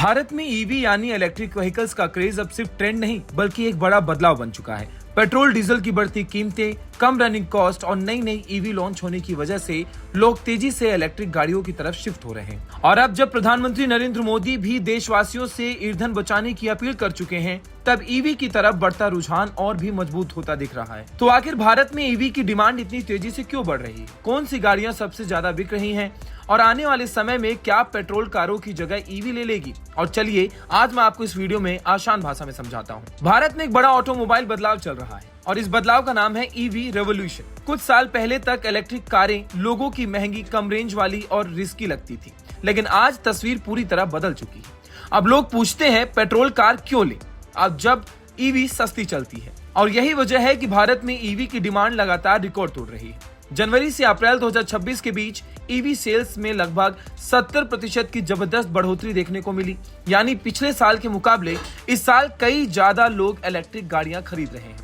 भारत में ईवी यानी electric vehicles का क्रेज अब सिर्फ ट्रेंड नहीं बल्कि एक बड़ा बदलाव बन चुका है। पेट्रोल डीजल की बढ़ती कीमतें, कम रनिंग कॉस्ट और नई नई ईवी लॉन्च होने की वजह से लोग तेजी से इलेक्ट्रिक गाड़ियों की तरफ शिफ्ट हो रहे हैं। और अब जब प्रधानमंत्री नरेंद्र मोदी भी देशवासियों से ईंधन बचाने की अपील कर चुके हैं, तब ईवी की तरफ बढ़ता रुझान और भी मजबूत होता दिख रहा है। तो आखिर भारत में ईवी की डिमांड इतनी तेजी से क्यों बढ़ रही है? कौन सी गाड़ियां सबसे ज्यादा बिक रही हैं? और आने वाले समय में क्या पेट्रोल कारों की जगह ईवी ले लेगी? और चलिए आज मैं आपको इस वीडियो में आसान भाषा में समझाता हूँ। भारत में एक बड़ा ऑटोमोबाइल बदलाव चल रहा है और इस बदलाव का नाम है ईवी रेवोल्यूशन। कुछ साल पहले तक इलेक्ट्रिक कारें लोगों की महंगी, कम रेंज वाली और रिस्की लगती थी, लेकिन आज तस्वीर पूरी तरह बदल चुकी है। अब लोग पूछते हैं पेट्रोल कार क्यों ले, अब जब ईवी सस्ती चलती है। और यही वजह है कि भारत में ईवी की डिमांड लगातार रिकॉर्ड तोड़ रही है। जनवरी से अप्रैल 2026 के बीच ईवी सेल्स में लगभग 70% की जबरदस्त बढ़ोतरी देखने को मिली। यानी पिछले साल के मुकाबले इस साल कई ज्यादा लोग इलेक्ट्रिक गाड़ियां खरीद रहे हैं।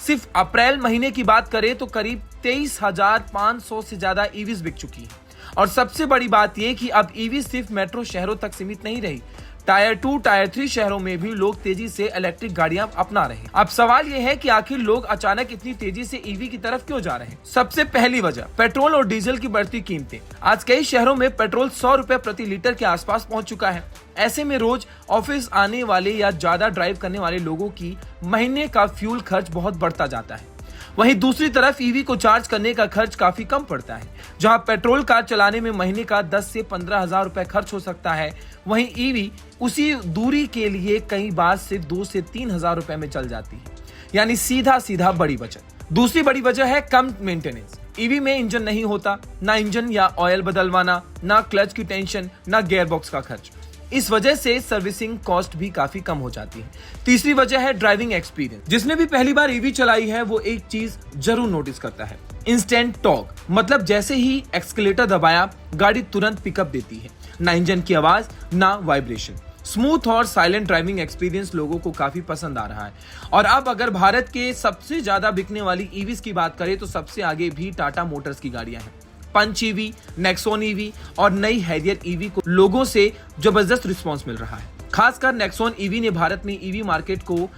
सिर्फ अप्रैल महीने की बात करें तो करीब 23,500 से ज्यादा ईवीज बिक चुकी हैं। और सबसे बड़ी बात यह कि अब ईवी सिर्फ मेट्रो शहरों तक सीमित नहीं रही, टायर 2, टायर 3 शहरों में भी लोग तेजी से इलेक्ट्रिक गाड़ियां अपना रहे हैं। अब सवाल यह है कि आखिर लोग अचानक इतनी तेजी से ईवी की तरफ क्यों जा रहे हैं? सबसे पहली वजह पेट्रोल और डीजल की बढ़ती कीमतें। आज कई शहरों में पेट्रोल 100 रुपए प्रति लीटर के आसपास पहुंच चुका है। ऐसे में रोज ऑफिस आने वाले या ज्यादा ड्राइव करने वाले लोगों की महीने का फ्यूल खर्च बहुत बढ़ता जाता है। वहीं दूसरी तरफ ईवी को चार्ज करने का खर्च काफी कम पड़ता है। जहां पेट्रोल कार चलाने में महीने का 10 से 15 हजार रुपए खर्च हो सकता है, वहीं ईवी उसी दूरी के लिए कई बार सिर्फ 2 से 3 हजार रुपए में चल जाती है। यानी सीधा बड़ी बचत। दूसरी बड़ी वजह है कम मेंटेनेंस। ईवी में इंजन नहीं होता, ना इंजन या ऑयल बदलवाना, ना क्लच की टेंशन, ना गियरबॉक्स का खर्च। इस वजह से सर्विसिंग कॉस्ट भी काफी कम हो जाती है। तीसरी वजह है ड्राइविंग एक्सपीरियंस। जिसने भी पहली बार ईवी चलाई है वो एक चीज जरूर नोटिस करता है, इंस्टेंट टॉर्क। मतलब जैसे ही एक्सीलरेटर दबाया गाड़ी तुरंत पिकअप देती है। ना इंजन की आवाज, ना वाइब्रेशन। स्मूथ और साइलेंट ड्राइविंग एक्सपीरियंस लोगों को काफी पसंद आ रहा है। और अब अगर भारत के सबसे ज्यादा बिकने वाली ईवीज की बात करें तो सबसे आगे भी टाटा मोटर्स की गाड़ियां हैं। पंच ईवी, नेक्सॉन ईवी और नई हैरियर ईवी को लोगों से जबरदस्त रिस्पांस मिल रहा है। खासकर नेक्सॉन ईवी ने भारत में ईवी मार्केट को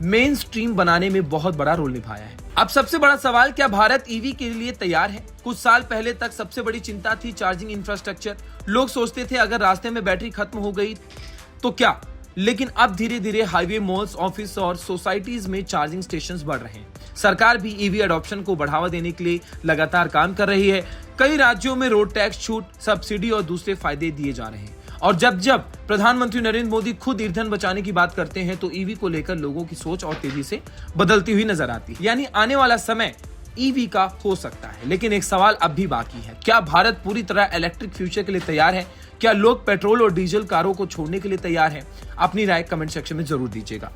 मेन स्ट्रीम बनाने में बहुत बड़ा रोल निभाया है। अब सबसे बड़ा सवाल, क्या भारत ईवी के लिए तैयार है? कुछ साल पहले तक सबसे बड़ी चिंता थी चार्जिंग इंफ्रास्ट्रक्चर। लोग सोचते थे अगर रास्ते में बैटरी खत्म हो गई तो क्या, लेकिन अब धीरे धीरे हाईवे, मॉल्स, ऑफिस और सोसाइटीज में चार्जिंग स्टेशंस बढ़ रहे हैं। सरकार भी ईवी अडॉप्शन को बढ़ावा देने के लिए लगातार काम कर रही है। कई राज्यों में रोड टैक्स छूट, सब्सिडी और दूसरे फायदे दिए जा रहे हैं। और जब प्रधानमंत्री नरेंद्र मोदी खुद ईंधन बचाने की बात करते हैं तो ईवी को लेकर लोगों की सोच और तेजी से बदलती हुई नजर आती है। यानी आने वाला समय ईवी का हो सकता है। लेकिन एक सवाल अब भी बाकी है, क्या भारत पूरी तरह इलेक्ट्रिक फ्यूचर के लिए तैयार है? क्या लोग पेट्रोल और डीजल कारों को छोड़ने के लिए तैयार हैं? अपनी राय कमेंट सेक्शन में जरूर दीजिएगा।